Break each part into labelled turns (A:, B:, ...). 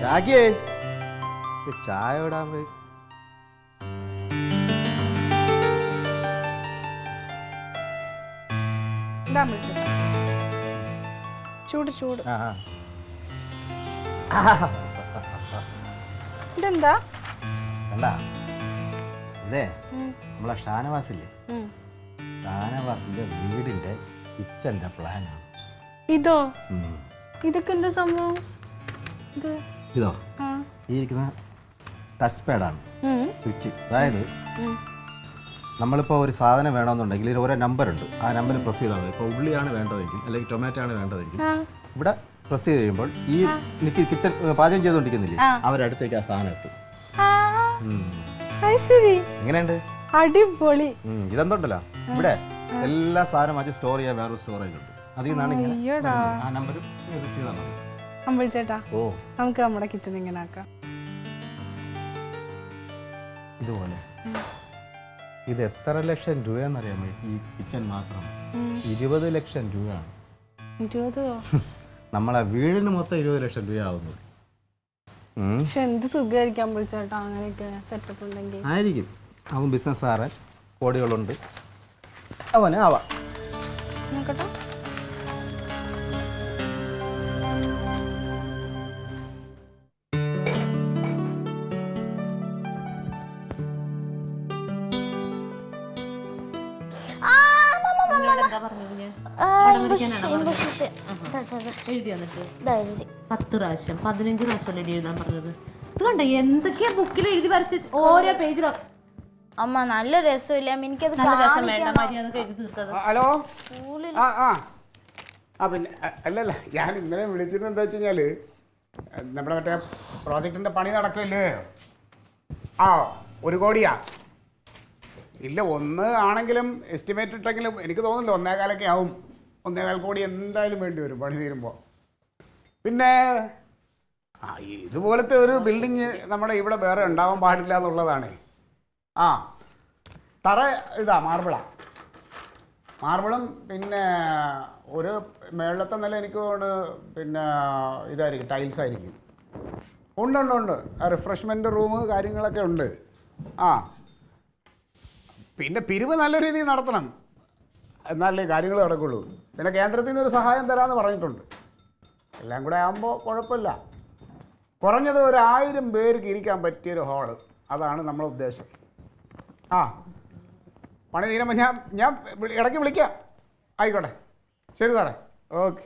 A: രാഗിയേ ചായ ഇടാൻ പോയി.
B: ചൂട് ചൂട്. ഇതെന്താ?
A: കണ്ടാ ഇതേ നമ്മളെ ഷാനവാസില്ലേ, ഷാനവാസിന്റെ വീടിന്റെ കിച്ചന്റെ പ്ലാനാണ്.
B: ഇതോ? ഇതൊക്കെ എന്താ സംഭവം?
A: ഇതോ ഈ ഇരിക്കുന്ന ടച്ച് പാഡാണ്, സ്വിച്ച്. അതായത് നമ്മളിപ്പോൾ ഒരു സാധനം വേണമെന്നുണ്ടെങ്കിൽ ഇതിൽ ഓരോ നമ്പറുണ്ട്. ആ നമ്പറിൽ പ്രസ് ചെയ്താൽ മതി. ഇപ്പോൾ ഉള്ളിയാണ് വേണ്ടതെങ്കിൽ അല്ലെങ്കിൽ ടൊമാറ്റോ ആണ് വേണ്ടതെങ്കിൽ ഇവിടെ പ്രസ് ചെയ്ത് കഴിയുമ്പോൾ ഈ എനിക്ക് കിച്ചൺ പാചകം ചെയ്തുകൊണ്ടിരിക്കുന്നില്ലേ, അവരടുത്തേക്ക് ആ സാധനം എത്തും. എങ്ങനെയുണ്ട്?
B: അടിപൊളി.
A: ഇതെന്തുണ്ടല്ലോ ഇവിടെ എല്ലാ സാധനം മാറ്റി സ്റ്റോർ ചെയ്യാൻ വേറൊരു സ്റ്റോറേജ് ഉണ്ട്. അതിൽ നിന്നാണ് ആ നമ്പർ ചെയ്താൽ മതി.
B: അമ്പിളിച്ചേട്ടാ, നമുക്ക് നമ്മുടെ കിച്ചൺ ഇങ്ങനെ ആക്കാം.
A: ഇതുപോലെ ഇത് എത്ര ലക്ഷം രൂപയെന്നറിയാമോ ഈ കിച്ചൺ മാത്രം? 20 ലക്ഷം രൂപയാണ്.
B: 20?
A: നമ്മളെ വീടിന് മൊത്തം 20 ലക്ഷം രൂപയാവുന്നു.
B: പക്ഷെ എന്ത് സുഖമായിരിക്കും അമ്പിളിച്ചേട്ടാ അങ്ങനെയൊക്കെ സെറ്റപ്പ് ഉണ്ടെങ്കിൽ.
A: ആയിരിക്കും. അവൻ ബിസിനസ് ആറാൻ കോടികളുണ്ട്, അവന് ആവാം.
B: നോക്കട്ടെ.
C: എഴുതി വന്നിട്ട് 10 പ്രാവശ്യം 15 പ്രാവശ്യം എഴുതാൻ പറഞ്ഞത്. ഇത് കണ്ടോ എന്തൊക്കെയാ ബുക്കിൽ എഴുതി വരച്ച് ഓരോ പേജിലോ.
D: അമ്മ നല്ല രസമില്ല, എനിക്കത്
E: ഹലോ. പിന്നെ അല്ലല്ല, ഞാൻ ഇന്നലെ വിളിച്ചിരുന്നത് എന്താ വെച്ച് കഴിഞ്ഞാൽ നമ്മുടെ മറ്റേ പ്രോജക്റ്റിൻ്റെ പണി നടക്കില്ലേ. 1 കോടിയാ. ഇല്ല, 1 ആണെങ്കിലും എസ്റ്റിമേറ്റ് ഇട്ടെങ്കിലും എനിക്ക് തോന്നുന്നില്ല 1.25 ആവും. 1.25 കോടി എന്തായാലും വേണ്ടി വരും പണി തീരുമ്പോൾ. പിന്നെ ഇതുപോലത്തെ ഒരു ബിൽഡിങ് നമ്മുടെ ഇവിടെ വേറെ ഉണ്ടാവാൻ പാടില്ല എന്നുള്ളതാണ്. തറ ഇതാ മാർബിളും പിന്നെ ഒരു മേളത്തെ നില എനിക്ക് പിന്നെ ഇതായിരിക്കും, ടൈൽസ് ആയിരിക്കും. ഉണ്ട് റിഫ്രഷ്മെൻറ്റ് റൂം കാര്യങ്ങളൊക്കെ ഉണ്ട്. പിന്നെ പിരിവ് നല്ല രീതിയിൽ നടത്തണം, എന്നാലേ കാര്യങ്ങൾ നടക്കുള്ളൂ. പിന്നെ കേന്ദ്രത്തിൽ നിന്നൊരു സഹായം തരാമെന്ന് പറഞ്ഞിട്ടുണ്ട്. എല്ലാം കൂടെ ആകുമ്പോൾ കുഴപ്പമില്ല. കുറഞ്ഞത് 1000 പേർക്ക് ഇരിക്കാൻ പറ്റിയൊരു ഹാള്, അതാണ് നമ്മളെ ഉദ്ദേശം. പണി തീരുമ്പോൾ ഞാൻ ഇടയ്ക്ക് വിളിക്കാം. ആയിക്കോട്ടെ, ശരി സാറേ. ഓക്കെ.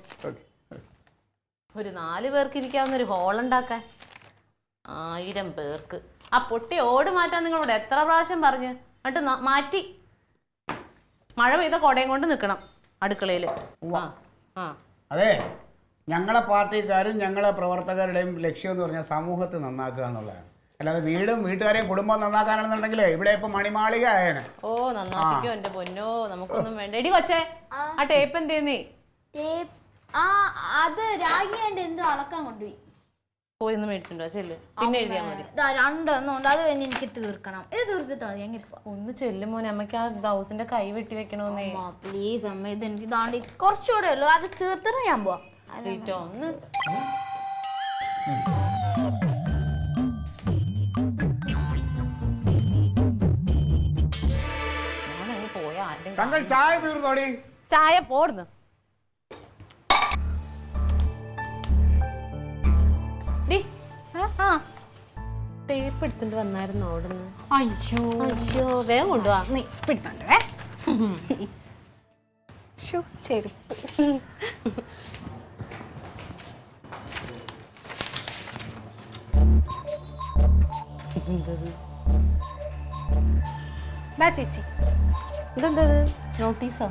C: ഒരു 4 പേർക്ക് ഇരിക്കാവുന്നൊരു ഹോൾ ഉണ്ടാക്കാൻ 1000 പേർക്ക്. ആ പൊട്ടി ഓട് മാറ്റാൻ നിങ്ങളോട് എത്ര പ്രാവശ്യം പറഞ്ഞു? എന്നിട്ട് മാറ്റി മഴ പെയ്ത കുടയും കൊണ്ട് നിൽക്കണം അടുക്കളയിൽ.
E: അതെ, ഞങ്ങളെ പാർട്ടിക്കാരും ഞങ്ങളെ പ്രവർത്തകരുടെയും ലക്ഷ്യം എന്ന് പറഞ്ഞാൽ സമൂഹത്തെ നന്നാക്കുക എന്നുള്ളതാണ്. അല്ലാതെ വീടും വീട്ടുകാരെയും കുടുംബം നന്നാക്കാനാണെന്നുണ്ടെങ്കിലേ ഇവിടെ ഇപ്പൊ മണിമാളിക ആയേനെ.
C: നന്നാക്കിക്കോ എന്റെ പൊന്നോ, നമുക്കൊന്നും വേണ്ട. എടി കൊച്ചേ, ആ ടേപ്പ് എന്തേന്നേ?
D: അത് രാഗി എന്റെ എന്തോ അളക്കാൻ കൊണ്ടുപോയി.
C: പോയി ഒന്ന് മേടിച്ചിട്ടുണ്ടോ? ചെല്ല്, പിന്നെ എഴുതിയാൽ മതി.
D: 2 ഉണ്ട്, അത് കഴിഞ്ഞ് എനിക്ക് തീർക്കണം. ഇത് തീർത്തിട്ടോ മതി. എങ്ങനെ
C: ഒന്ന് ചെല്ലും മോനെ, അമ്മയ്ക്ക് ആ ബ്ലൗസിന്റെ കൈ വെട്ടി വെക്കണോന്നേ.
D: പ്ലീസ് അമ്മ, ഇത് എനിക്ക് താണ്ടി കുറച്ചുകൂടെ ഉള്ളു, അത് തീർത്തിട്ട് ഞാൻ പോവാം.
C: ഒന്ന് പോയാ
E: ചായ തീർന്നോടി.
C: ചായ പോടുന്നു. ടേപ്പ് എടുത്തിട്ട് വന്നായിരുന്നു ഓടുന്നു.
B: അയ്യോ
C: വേഗം കൊണ്ടുപോവാ.
B: പിടുത്തോണ്ടേ ചെരുപ്പ്. ചേച്ചി
C: ഇതെന്താ നോട്ടീസോ?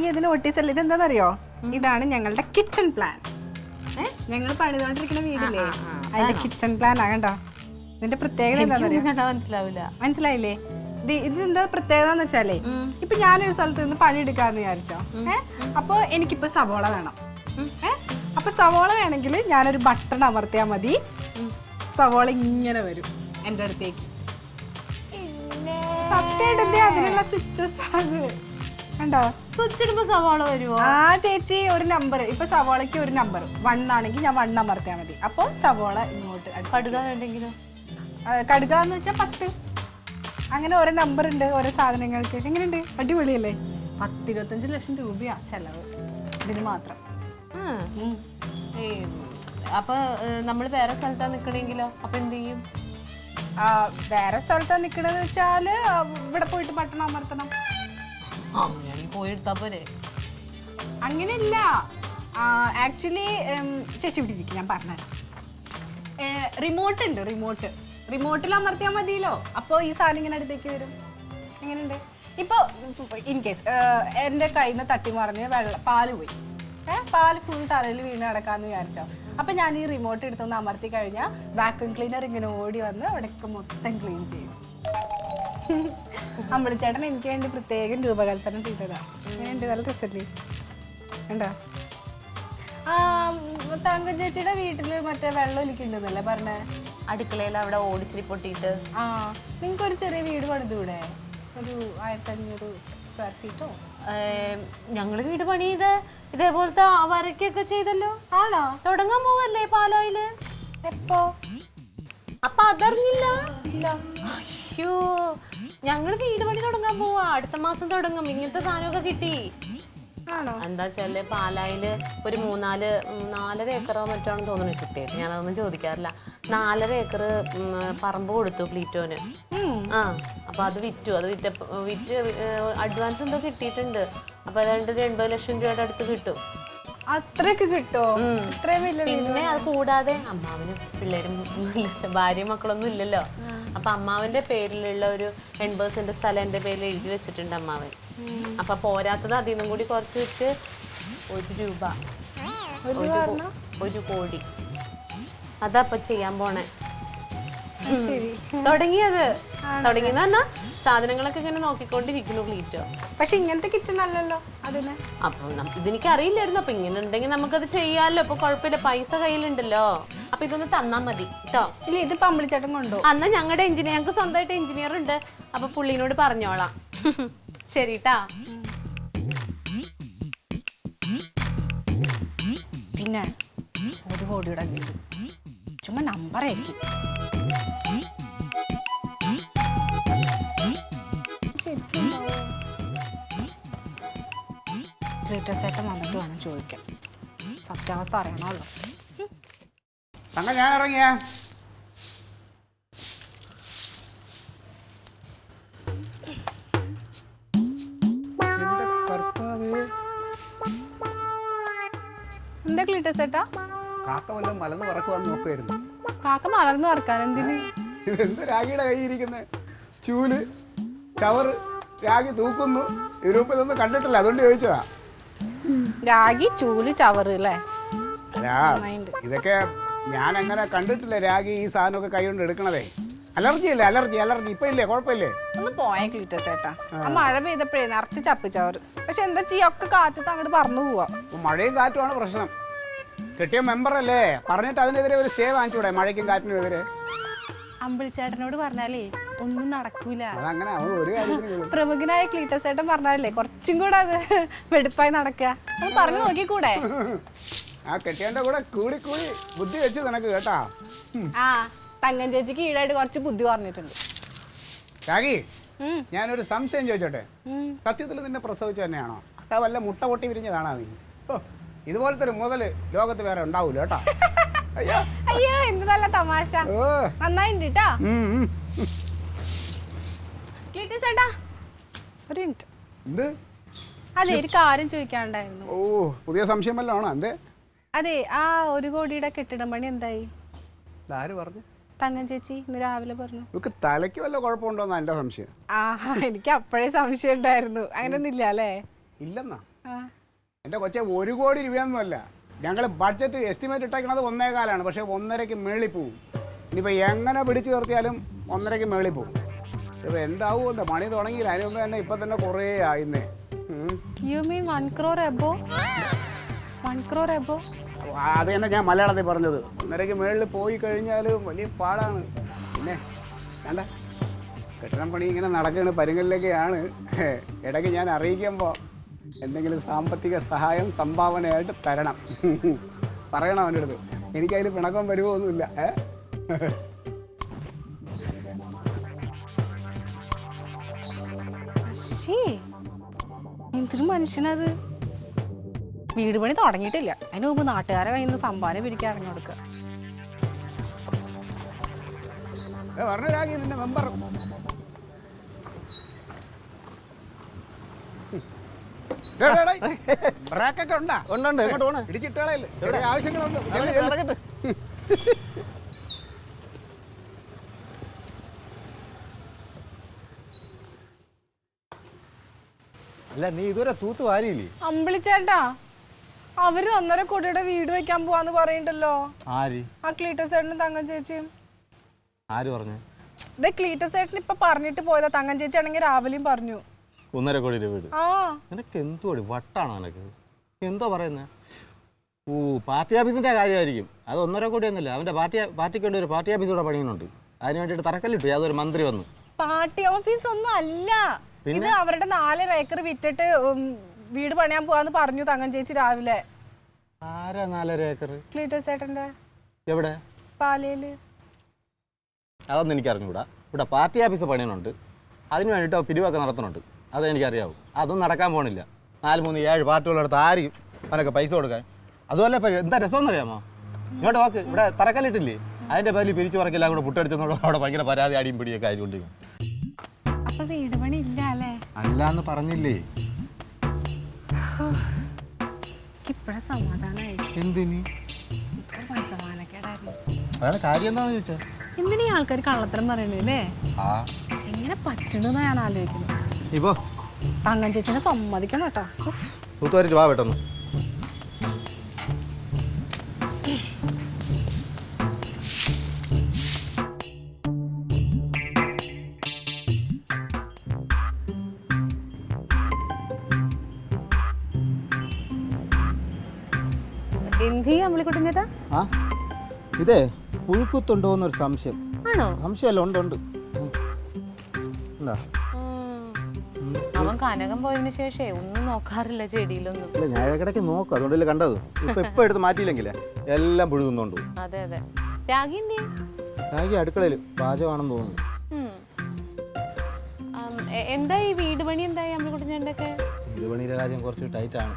B: ഇത് നോട്ടീസ് അല്ല, ഇതെന്താന്നറിയോ? ഇതാണ് ഞങ്ങളുടെ കിച്ചൺ പ്ലാൻ. ഞങ്ങൾ പണിതോണ്ടിരിക്കുന്ന വീടില്ലേ, അതിന്റെ കിച്ചൺ പ്ലാൻ ആകണ്ടോ. ഇതിന്റെ പ്രത്യേകത എന്താണെന്നറിയോ?
C: മനസ്സിലാവില്ല.
B: മനസ്സിലായില്ലേ? ഇതെന്താ പ്രത്യേകത എന്ന് വെച്ചാലേ, ഇപ്പൊ ഞാനൊരു സ്ഥലത്ത് നിന്ന് പണിയെടുക്കാന്ന് വിചാരിച്ചോ. അപ്പൊ എനിക്കിപ്പോ സവോള വേണം. അപ്പൊ സവോള വേണമെങ്കിൽ ഞാനൊരു ബട്ടൺ അമർത്തിയാൽ മതി, സവോള ഇങ്ങനെ വരും എൻ്റെ അടുത്തേക്ക്. സത്യമായിട്ട് അതിനുള്ള സ്വിച്ചസ് ആണ്. കണ്ടോ?
C: സ്വിച്ച് ഇടുമ്പോ സവാള വരുമോ?
B: ആ ചേച്ചി, ഒരു നമ്പർ. ഇപ്പൊ സവാളയ്ക്ക് ഒരു നമ്പർ 1 ആണെങ്കിൽ ഞാൻ 1 അമർത്തിയാൽ മതി. അപ്പോൾ സവാള ഇങ്ങോട്ട്
C: കടുക വേണ്ടെങ്കിലും
B: കടുക എന്ന് വെച്ചാൽ 10. അങ്ങനെ ഓരോ നമ്പർ ഉണ്ട് ഓരോ സാധനങ്ങൾക്ക്. എങ്ങനെയുണ്ട്? അടിപൊളിയല്ലേ? 10-25 ലക്ഷം രൂപയാ ചെലവ് ഇതിന് മാത്രം.
C: അപ്പൊ നമ്മൾ വേറെ സ്ഥലത്താ നിക്കണെങ്കിലോ അപ്പൊ എന്ത് ചെയ്യും?
B: വേറെ സ്ഥലത്താ നിക്കണെന്ന് വെച്ചാല് ഇവിടെ പോയിട്ട് ബട്ടൺ അമർത്തണം.
C: പോയെടുത്താ പോരെ?
B: അങ്ങനെയില്ല. ആക്ച്വലി ചേച്ചി വിട്ടിരിക്കും, ഞാൻ പറഞ്ഞുതരാം. റിമോട്ട് ഉണ്ട്, റിമോട്ടിൽ അമർത്തിയാൽ മതിയല്ലോ. അപ്പോൾ ഈ സാധനം ഇങ്ങനെ അടുത്തേക്ക് വരും. എങ്ങനെയുണ്ട്? ഇപ്പോൾ ഇൻ കേസ് എൻ്റെ കയ്യിൽ നിന്ന് തട്ടിമറിഞ്ഞ് പാല് പോയി, പാല് ഫുൾ തറയിൽ വീണ് കിടക്കാമെന്ന് വിചാരിച്ചോ. അപ്പം ഞാൻ ഈ റിമോട്ട് എടുത്തൊന്ന് അമർത്തി കഴിഞ്ഞാൽ വാക്യൂം ക്ലീനർ ഇങ്ങനെ ഓടി വന്ന് അവിടെയൊക്കെ മൊത്തം ക്ലീൻ ചെയ്യും. അമ്പിളിച്ചേട്ടൻ എനിക്ക് വേണ്ടി പ്രത്യേകം രൂപകൽപ്പന ചെയ്തതാണ്. അങ്ങനെയുണ്ട്, നല്ല രസമല്ലേ? ഉണ്ടോ? തങ്കം ചേച്ചിയുടെ വീട്ടിൽ മറ്റേ വെള്ളം ഒലിക്കുന്നുണ്ടല്ലേ പറഞ്ഞേ?
C: അടുക്കളയിൽ അവിടെ ഓടിച്ചിരി പൊട്ടിയിട്ട്.
B: നിങ്ങൾക്ക് ഒരു ചെറിയ വീട് പണിതൂടെ? ഒരു 1500 സ്ക്വയർ ഫീറ്റോ?
C: ഞങ്ങള് വീട് പണിയത് ഇതേപോലത്തെ വരയ്ക്കൊക്കെ ചെയ്തല്ലോ.
B: ആണോ?
C: തുടങ്ങാൻ പോവല്ലേ പാലായില്?
B: എപ്പോ?
C: അപ്പൊ അതറിഞ്ഞില്ല? അയ്യോ, ഞങ്ങള് വീട് പണി തുടങ്ങാൻ പോവാ. അടുത്ത മാസം തുടങ്ങും. ഇങ്ങനത്തെ സാധനമൊക്കെ കിട്ടി. എന്താ വെച്ചാല് പാലായില് ഒരു 4 ഏക്കറോ മറ്റാണെന്ന് തോന്നുന്നു കിട്ടിയത്. ഞാനതൊന്നും ചോദിക്കാറില്ല. 4.5 ഏക്കർ പറമ്പ് കൊടുത്തു പ്ലീറ്റോന്. അപ്പൊ അത് വിറ്റ് അഡ്വാൻസ് എന്തോ കിട്ടിയിട്ടുണ്ട്. അപ്പൊ അതായത് 80 ലക്ഷം രൂപയുടെ അടുത്ത് കിട്ടും.
B: അത്രയൊക്കെ കിട്ടോ?
C: പിന്നെ അത് കൂടാതെ അമ്മാവന് പിള്ളേരും ഭാര്യയും മക്കളൊന്നും ഇല്ലല്ലോ. അപ്പൊ അമ്മാവന്റെ പേരിലുള്ള ഒരു 80 സെന്റ് സ്ഥലം എന്റെ പേരിൽ എഴുതി വെച്ചിട്ടുണ്ട് അമ്മാവൻ. അപ്പൊ പോരാത്തത് അതിൽ നിന്നും കൂടി കുറച്ച് വിറ്റ് 1 രൂപ 1 കോടി അതപ്പൊ ചെയ്യാൻ പോണേ. തുടങ്ങിയെന്ന് പറഞ്ഞാ സാധനങ്ങളൊക്കെ ഇങ്ങനെ നോക്കിക്കൊണ്ടിരിക്കുന്നു പ്ലീറ്റോ.
B: പക്ഷെ ഇങ്ങനത്തെ കിച്ചൺ അല്ലല്ലോ അതിന്.
C: അപ്പൊ ഇതെനിക്ക് അറിയില്ലായിരുന്നു. അപ്പൊ ഇങ്ങനെ ഉണ്ടെങ്കിൽ നമുക്കത് ചെയ്യാമല്ലോ. അപ്പൊ കുഴപ്പമില്ല, പൈസ കയ്യിലുണ്ടല്ലോ. അപ്പൊ ഇതൊന്ന് തന്നാ മതി കേട്ടോ.
B: ഇല്ല, ഇത് പമ്പിളിച്ചേട്ടൻ കൊണ്ടോ?
C: അന്നാ ഞങ്ങളുടെ എഞ്ചിനീയർ, ഞങ്ങൾക്ക് സ്വന്തമായിട്ട് എഞ്ചിനീയർ ഉണ്ട്. അപ്പൊ പുള്ളിനോട് പറഞ്ഞോളാം. ശരിട്ടാ.
B: പിന്നെ 1 കോടിയുടെ വീട് ചുമ്മാ നമ്പർ ആയിരിക്കും. ക്ലീറ്റസേട്ടൻ വന്നിട്ട് വേണം ചോദിക്കാൻ. സത്യാവസ്ഥ അറിയണമല്ലോ.
E: അങ്ങനെ ഞാൻ ഇറങ്ങിയ
B: എന്താ ക്ലീറ്റസേട്ടാ?
E: കാക്ക വല്ലതും മലന്ന് പറക്കുവാന്ന് നോക്കുമായിരുന്നു.
B: കാക്ക മലർന്ന് പറക്കാൻ എന്തിന്?
E: ഇതെന്ത് രാഗിയുടെ കയ്യിരിക്കുന്നത്? ചൂല്, ചവറ്, രാഗി തൂക്കുന്നു. ഇതിനുമുമ്പ് ഇതൊന്നും കണ്ടിട്ടില്ല, അതുകൊണ്ട് ചോദിച്ചതാ.
B: രാഗി, ചൂല്, ചവറ് അല്ലേ?
E: ഇതൊക്കെ ഞാൻ അങ്ങനെ കണ്ടിട്ടില്ല. രാഗി ഈ സാധനമൊക്കെ കൈ കൊണ്ട് എടുക്കണതേ. അലർജി അല്ലേ? അലർജി ഇപ്പൊ ഇല്ലേ? കുഴപ്പമില്ലേ?
B: ഒന്ന് പോയ ക്ലീറ്റസേട്ടാ. ആ മഴ പെയ്തപ്പോഴേ നിറച്ച് ചപ്പിച്ചവറ്. പക്ഷെ എന്താ ചെയ്യാ, ഒക്കെ കാറ്റത്ത് അങ്ങോട്ട് പറന്നു പോവാ.
E: മഴയും കാറ്റുമാണ് പ്രശ്നം. കിട്ടിയ മെമ്പറല്ലേ, പറഞ്ഞിട്ട് അതിനെതിരെ ഒരു സ്റ്റേ വാങ്ങിച്ചൂടെ? മഴയ്ക്കും കാറ്റിനും എതിരെ
B: അമ്പിളിച്ചേട്ടനോട് പറഞ്ഞാലേ ഒന്നും നടക്കൂല.
E: അതങ്ങനെ ഒരു കാര്യത്തിനും.
B: പ്രമുഖനായ ക്ലീറ്റസേട്ടൻ പറഞ്ഞാലേ കുറച്ചും കൂടെ അത് വെടുപ്പായി നടക്കുക. അത് പറഞ്ഞു നോക്കിക്കൂടെ?
E: ആ കെട്ടിയന്റെ കൂടെ കൂടി ബുദ്ധി വെച്ച് നിനക്ക് കേട്ടാ.
B: ആ തങ്കം ചേച്ചിക്ക് ഈടായിട്ട് കുറച്ച് ബുദ്ധി പറഞ്ഞിട്ടുണ്ട്.
E: രാഗി, ഞാനൊരു സംശയം ചോദിച്ചോട്ടെ? സത്യത്തിൽ നിന്നെ പ്രസവിച്ചു തന്നെയാണോ? അട്ടാ വല്ല മുട്ട പൊട്ടി വിരിഞ്ഞതാണോ നീ? ഇതുപോലത്തെ ഒരു മുതല് ലോകത്ത് വേറെ ഉണ്ടാവൂല കേട്ടോ.
B: അയ്യോ, എന്ത് നല്ല തമാശ. നന്നായിണ്ട് കേട്ടാ. ക്ലീറ്റസേട്ടാ, ഒരു മിനിറ്റ്.
E: എന്ത്?
B: അതെ, ഒരു കാര്യം ചോദിക്കാനുണ്ടായിരുന്നു.
E: ഓ, പുതിയ സംശയം വല്ലതും ആണോ? എന്തേ?
B: അതെ, ആ 1 കോടിയുടെ കെട്ടിടം പണി എന്തായി?
E: ആര് പറഞ്ഞു?
B: തങ്കം ചേച്ചി ഇന്ന് രാവിലെ പറഞ്ഞു.
E: നമുക്ക് തലയ്ക്ക് വല്ല കുഴപ്പമുണ്ടോന്നാ എന്റെ സംശയം.
B: എനിക്ക് അപ്പോഴേ സംശയം ഉണ്ടായിരുന്നു. അങ്ങനൊന്നും ഇല്ല അല്ലേ?
E: ഇല്ലെന്നാ എന്റെ കൊച്ചെ. 1 കോടി രൂപയൊന്നുമല്ല. ഞങ്ങൾ ബഡ്ജറ്റ് എസ്റ്റിമേറ്റ് ഇട്ടേക്കണത് 1.25 പക്ഷെ 1.5ക്ക് മേളിൽ പോവും. ഇനിയിപ്പോൾ എങ്ങനെ പിടിച്ചു നിർത്തിയാലും 1.5ക്ക് മേളിൽ പോവും. ഇപ്പം എന്താവുമല്ലോ, പണി തുടങ്ങിയില്ല. അതിന് മുമ്പ് തന്നെ ഇപ്പം തന്നെ കുറേ ആയിന്നേ.
B: You mean 1 crore above? 1 crore above?
E: അത് തന്നെ ഞാൻ മലയാളത്തിൽ പറഞ്ഞത്. 1.5ക്ക് മേളിൽ പോയി കഴിഞ്ഞാൽ വലിയ പാടാണ്. പിന്നെ വേണ്ട, കെട്ടിടം പണി ഇങ്ങനെ നടക്കുകയാണ്, പരുങ്ങലിലേക്കാണ്. ഇടയ്ക്ക് ഞാൻ അറിയിക്കുമ്പോൾ എന്തെങ്കിലും സാമ്പത്തിക സഹായം സംഭാവനയായിട്ട് തരണം. പറയണം അവൻ്റെ അടുത്ത്. എനിക്കതിൽ പിണക്കം വരുമോന്നുമില്ല.
B: എന്തൊരു മനുഷ്യനത്. വീട് പണി തുടങ്ങിയിട്ടില്ല, അതിന് മുമ്പ് നാട്ടുകാരെ കയ്യിൽ നിന്ന് സംഭാവന പിരിക്കാൻ ഇറങ്ങി കൊടുക്കുക.
E: പറഞ്ഞാകി നിന്റെ മെമ്പർ ബ്രാക്കൊക്കെ ഉണ്ടാ?
A: ഉണ്ട്. എങ്ങോട്ട് പോണേ?
E: ഇടിച്ചിട്ടേളയില്ലേ? ചെറിയ ആവശ്യങ്ങളുണ്ട്.
A: നടക്കട്ടെ. അല്ല, നീ ഇതുവരെ തൂത്ത് വാരിയില്ലേ?
B: അമ്പിളിച്ചേട്ടാ, അവര് 1.5 കോടിയുടെ വീട് വെക്കാൻ പോവാന്ന് പറയണ്ടല്ലോ.
A: ആര്?
B: ആ ക്ലീറ്റസ് ചേട്ടനും തങ്കം ചേച്ചിയും.
A: ആര് പറഞ്ഞു?
B: ഇത് ക്ലീറ്റസ് ചേട്ടൻ ഇപ്പൊ പറഞ്ഞിട്ട് പോയതാ. തങ്കം ചേച്ചി ആണെങ്കിൽ രാവിലെയും പറഞ്ഞു
A: 1.5 കോടിയുടെ വീട്.
B: ആ
A: നിനക്ക് എന്തോ വട്ടാണോ നിനക്ക്? എന്തോ പറയുന്നത്? ഓ, പാർട്ടി ഓഫീസിന്റെ കാര്യമായിരിക്കും. അത് 1.5 കോടിയൊന്നുമില്ല. അവന്റെ പാർട്ടിക്ക് വേണ്ടി ഒരു പാർട്ടി ഓഫീസ് ഇവിടെ പണിയുന്നുണ്ട്. അതിന് വേണ്ടിയിട്ട് തറക്കല്ലിട്ടു. യാതൊരു മന്ത്രി വന്നു.
B: പാർട്ടി ഓഫീസ് ഒന്നും അല്ല ഇത്. അവരുടെ 4 ഏക്കർ വിറ്റിട്ട് വീട് പണിയാൻ പോവാന്ന് പറഞ്ഞു തങ്കം ചേച്ചി രാവിലെ.
A: ആരാ 4.5 ഏക്കർ?
B: ക്ലീറ്റസ് ചേട്ടന്റെ.
A: എവിടെ?
B: പാലയില്.
A: അതൊന്നും എനിക്ക് അറിഞ്ഞൂടാ. ഇവിടെ പാർട്ടി ഓഫീസ് പണിയുന്നുണ്ട്. അതിന് വേണ്ടിയിട്ട് പിരിവൊക്കെ നടത്തുന്നുണ്ട്. അത് എനിക്കറിയാവും. അതൊന്നും നടക്കാൻ പോകണില്ല. 4, 3, 7 പാർട്ടികളടുത്ത് ആരും അവനൊക്കെ പൈസ കൊടുക്കാൻ. അതുപോലെ എന്താ രസമെന്നറിയാമോ? ഇങ്ങോട്ട് നോക്ക്, ഇവിടെ തറക്കല്ലിട്ടില്ലേ? അതിന്റെ പേരിൽ പിരിച്ചു പറക്കില്ല കൂടെ പുട്ടെടുത്തോട് അവിടെ ഭയങ്കര പരാതി അടിയും പിടിയൊക്കെ ആയിക്കൊണ്ടിരിക്കും.
B: അപ്പൊ വീട് പണി ഇല്ല അല്ലേ?
A: അല്ലാന്ന് പറഞ്ഞില്ലേ?
B: ഇപ്പഴ സമാധാനായി.
A: എന്തിന്?
B: സമാധാനക്കേടായിരുന്നു.
A: അതാണ് കാര്യം. എന്താന്ന് ചോദിച്ചാ
B: എന്തിനാ ഈ ആൾക്കാർ കള്ളത്തരം പറയണല്ലേ? എങ്ങനെ പറ്റണെന്നാ ഞാൻ ആലോചിക്കുന്നത്.
A: ഇപ്പോ
B: തങ്കം ചേച്ചിനെ സമ്മതിക്കണം കേട്ടോ.
A: തൂത്തുവാരിട്ട് വാ പെട്ടെന്ന്.
C: എന്ത് അമ്പിളിക്കുട്ടൻ ചേട്ടാ?
A: ആ, ഇതേ പുഴുക്കുത്തുണ്ടോ എന്നൊരു സംശയം.
C: ആണോ?
A: സംശയമല്ല, ഉണ്ട്. എന്താ?
C: അവൻ കനകം പോയതിനു ശേഷേ ഒന്നും നോക്കാറില്ല ചെടിയിലൊന്നും.
A: ഇല്ല, ഞാൻ ഇടയ്ക്കിടയ്ക്ക് നോക്കും. അതുകൊണ്ടല്ലേ കണ്ടത്. ഇപ്പൊ എടുത്ത് മാറ്റിയില്ലെങ്കിലേ എല്ലാം പുഴുകുന്നുണ്ട്.
C: അതെ അതെ. രാഗി എന്ത്?
A: രാഗി അടുക്കളയിൽ പാചകമാണെന്ന് തോന്നുന്നു.
C: എന്താ ഈ വീട് പണി എന്തായി അമ്പിളിക്കുട്ടൻ ചേട്ടൻ്റെ?
A: വീട് പണിയുടെ കാര്യം കുറച്ച് ടൈറ്റാണ്.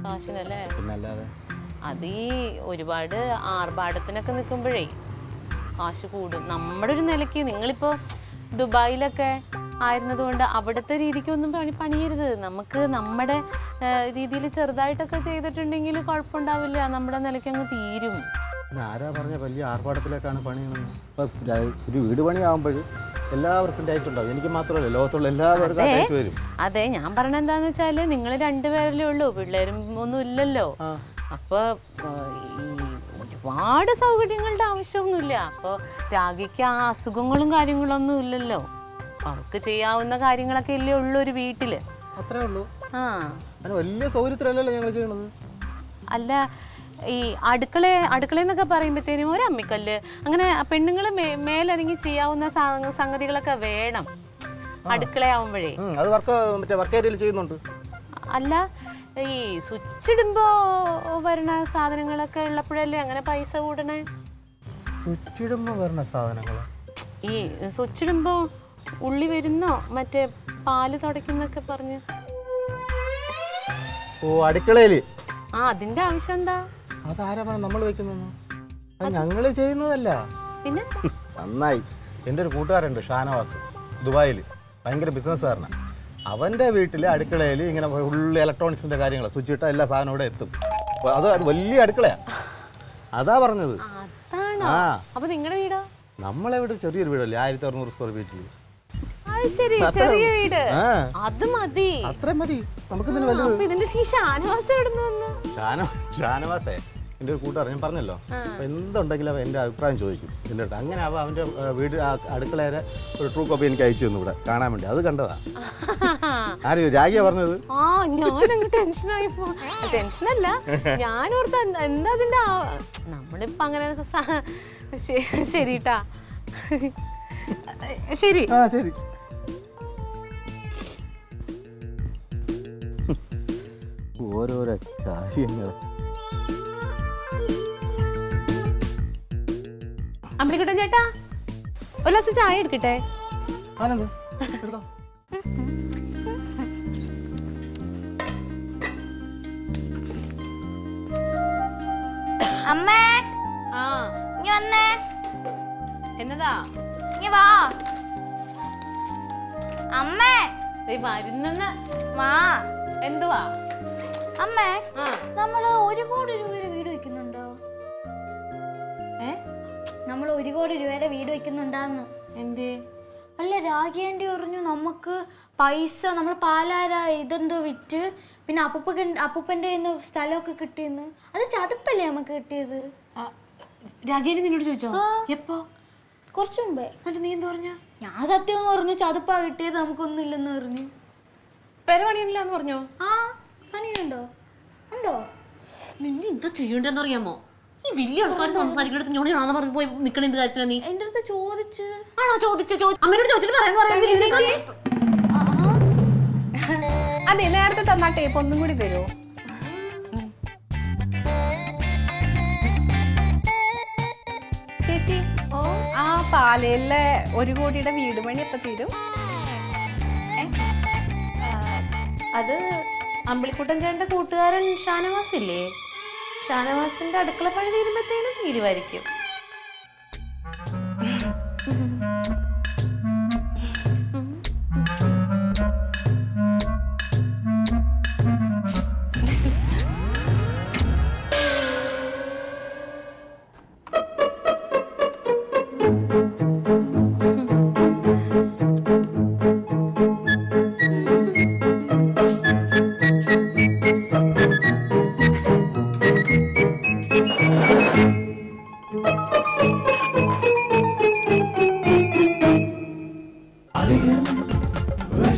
C: കാശിനല്ലേ?
A: പിന്നെ അല്ലാതെ
C: അത് ഈ ഒരുപാട് ആർഭാടത്തിനൊക്കെ നിൽക്കുമ്പോഴേ കാശ് കൂടും. നമ്മുടെ ഒരു നിലയ്ക്ക് നിങ്ങളിപ്പോൾ ദുബായിലൊക്കെ ആയിരുന്നത് കൊണ്ട് അവിടുത്തെ രീതിക്കൊന്നും പണിയരുത്. നമുക്ക് നമ്മുടെ രീതിയിൽ ചെറുതായിട്ടൊക്കെ ചെയ്തിട്ടുണ്ടെങ്കിൽ കുഴപ്പമുണ്ടാവില്ല. നമ്മുടെ നിലയ്ക്ക് അങ്ങ് തീരും.
A: പിന്നെ ആരാ പറഞ്ഞ വലിയ ആർഭാടത്തിലേക്കാണ് പണിയുന്നത്? ഇപ്പം ഒരു വീട് പണിയാകുമ്പോൾ എല്ലാവർക്കും ഡയറ്റ് ഉണ്ടാവും. എനിക്ക് മാത്രമല്ല, ലോകത്തുള്ള എല്ലാവർക്കും ഡയറ്റ് വരും.
C: അതെ, ഞാൻ പറഞ്ഞ എന്താന്ന് വെച്ചാല് നിങ്ങൾ 2 പേരല്ലേ ഉള്ളൂ, പിള്ളേരും ഒന്നും ഇല്ലല്ലോ. അപ്പൊ ഒരുപാട് സൗകര്യങ്ങളുടെ ആവശ്യമൊന്നുമില്ല. അപ്പോൾ രാഗിക്ക് ആ അസുഖങ്ങളും കാര്യങ്ങളൊന്നും ഇല്ലല്ലോ. അവർക്ക് ചെയ്യാവുന്ന കാര്യങ്ങളൊക്കെ ഇല്ലേ ഉള്ളൂ ഒരു വീട്ടില്.
A: അത്രേ ഉള്ളൂ.
C: ആ,
A: വലിയ സൗകര്യത്തിലല്ലല്ലോ ഞങ്ങൾ ചെയ്യണത്.
C: അല്ല, ഈ അടുക്കളയെന്നൊക്കെ പറയുമ്പോഴത്തേനും ഒരു അമ്മിക്കല്ല് അങ്ങനെ പെണ്ണുങ്ങൾ മേലിറങ്ങി ചെയ്യാവുന്ന സംഗതികളൊക്കെ വേണം അടുക്കളയാവുമ്പോഴേ.
A: അത് വർക്ക് ഏരിയയിൽ ചെയ്യുന്നുണ്ട്.
C: അല്ല, ഈ സ്വിച്ച് ഇടുമ്പോ വരണ സാധനങ്ങളൊക്കെ ഉള്ളപ്പോഴല്ലേ അങ്ങനെ പൈസ കൂടണേ?
A: സ്വിച്ച് ഇടുമ്പോ വരണ സാധനങ്ങൾ?
C: ഈ സ്വിച്ച് ഇടുമ്പോ ഉള്ളി വരുന്നോ മറ്റേ പാല് തുടയ്ക്കുന്നൊക്കെ പറഞ്ഞ്.
A: ഓ, അടുക്കളയില്.
C: ആ, അതിന്റെ ആവശ്യം എന്താ?
A: അതാരാ പറഞ്ഞ നമ്മൾ വെക്കുന്നു? അത് ഞങ്ങൾ ചെയ്യുന്നതല്ല.
C: പിന്നെ
A: നന്നായി. എൻ്റെ ഒരു കൂട്ടുകാരുണ്ട്, ഷാനവാസ്, ദുബായിൽ. ഭയങ്കര ബിസിനസ്സുകാരനാണ്. അവൻ്റെ വീട്ടിൽ അടുക്കളയിൽ ഇങ്ങനെ ഫുള്ള് ഇലക്ട്രോണിക്സിൻ്റെ കാര്യങ്ങൾ, സ്വിച്ച് ഇട്ടാൽ എല്ലാ സാധനവും ഇവിടെ എത്തും. അത് വലിയ അടുക്കളയാണ്. അതാ പറഞ്ഞത്.
C: അതാണോ? അപ്പൊ നിങ്ങളുടെ വീടോ?
A: നമ്മളെ വീട് ചെറിയൊരു വീടല്ലേ, 1600 സ്ക്വയർ ഫീറ്റിൽ.
C: ശരി, ചെറിയ വീട്. അത് മതി.
A: അത്ര മതി നമുക്ക്.
C: ഇതിന്റെ ഷാനവാസ് എവിടെ നിന്ന് വന്നു?
A: ഷാനവാസേ എൻ്റെ ഒരു കൂട്ടുകാരൻ, ഞാൻ പറഞ്ഞല്ലോ. അപ്പോൾ എന്തുണ്ടെങ്കിലും അവൻ എൻ്റെ അഭിപ്രായം ചോദിക്കും എൻ്റെ അടുത്ത്. അങ്ങനെ അവൻ അവൻ്റെ വീട് അടുക്കളയുടെ ഒരു ട്രൂ കോപ്പി എനിക്ക് അയച്ചു തന്നു ഇവിടെ കാണാൻ വേണ്ടി. അത് കണ്ടതാ. ആര്? രാഗിയാ പറഞ്ഞത്.
C: ആ, ഞാനങ്ങ് ടെൻഷനായി പോ. ടെൻഷനല്ല, ഞാനോർത്ത എന്താ അതിന്റെ നമ്മളിപ്പോ അങ്ങനെ. ശരിട്ടാ, ശരി.
A: ശരി. ഓരോരോ കാര്യങ്ങൾ.
C: അമ്പിളിക്കുട്ടൻ ചേട്ടാ, ഒരു ഗ്ലാസ് ചായ എടുക്കട്ടെ?
A: ആനന്ദ് എടുത്തോ.
D: അമ്മേ
C: ആ
D: ഇങ്ങ വന്നേ,
C: എന്നതാ?
D: ഇങ്ങ വാ. അമ്മേ
C: വരുന്നെന്ന്.
D: വാ.
C: എന്തുവാ?
D: അമ്മേ
C: ആ
D: നമ്മള് 1 കോടി രൂപയുടെ വീട് വെക്കുന്നുണ്ടോ? നമ്മൾ 1 കോടി രൂപയുടെ വീട് വെക്കുന്നുണ്ടാന്ന്.
C: എന്തേ?
D: അല്ല, രാഗേണ്ടി പറഞ്ഞു നമുക്ക് പൈസ നമ്മൾ പാലാര ഇതെന്തോ വിറ്റ് പിന്നെ അപ്പൂപ്പൻ്റെ കയ്യിന്ന് സ്ഥലമൊക്കെ കിട്ടിയെന്ന്. അത് ചതുപ്പല്ലേ നമുക്ക് കിട്ടിയത്?
C: രാഗേണി നിന്നോട് ചോദിച്ചോ? എപ്പോ?
D: കുറച്ചു മുമ്പേ.
C: എന്നിട്ട് നീ എന്താ പറഞ്ഞ?
D: ഞാൻ സത്യം എന്ന് പറഞ്ഞു, ചതുപ്പാ കിട്ടിയത്, നമുക്കൊന്നും ഇല്ലെന്ന് പറഞ്ഞു.
C: പെരപണിയില്ലാന്ന് പറഞ്ഞോ?
D: ആ, പണിയുണ്ടോ? ഉണ്ടോ?
C: നിന്നെ എന്താ ചെയ്യണ്ടെന്ന് അറിയാമോ? ഈ വലിയ ആൾക്കാർ സംസാരിക്കണത് ഞോണിയാണെന്ന് പറഞ്ഞു പോയി നിക്കണ എന്ത് കാര്യത്തിനാ നീ?
D: എന്റെ അടുത്ത് ചോദിച്ചു.
C: ആണോ? അമ്മയോട് ചോദിച്ചിട്ട് പറയാൻ.
B: അതെ, നേരത്തെ തന്നാ ടേപ്പ് ഒന്നും കൂടി തരുമോ? ചേച്ചി, ആ പാലയിലെ 1 കോടിയുടെ വീട് പണി എപ്പോ തീരും?
C: അത് അമ്പിളിക്കുട്ടൻ ചേട്ടന്റെ കൂട്ടുകാരൻ ഷാനവാസ് ഇല്ലേ? ഷാനവാസിന്റെ അടുക്കള പണി തീരുമ്പോഴത്തേനും തീരുമായിരിക്കും.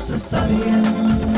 F: Versus Alien.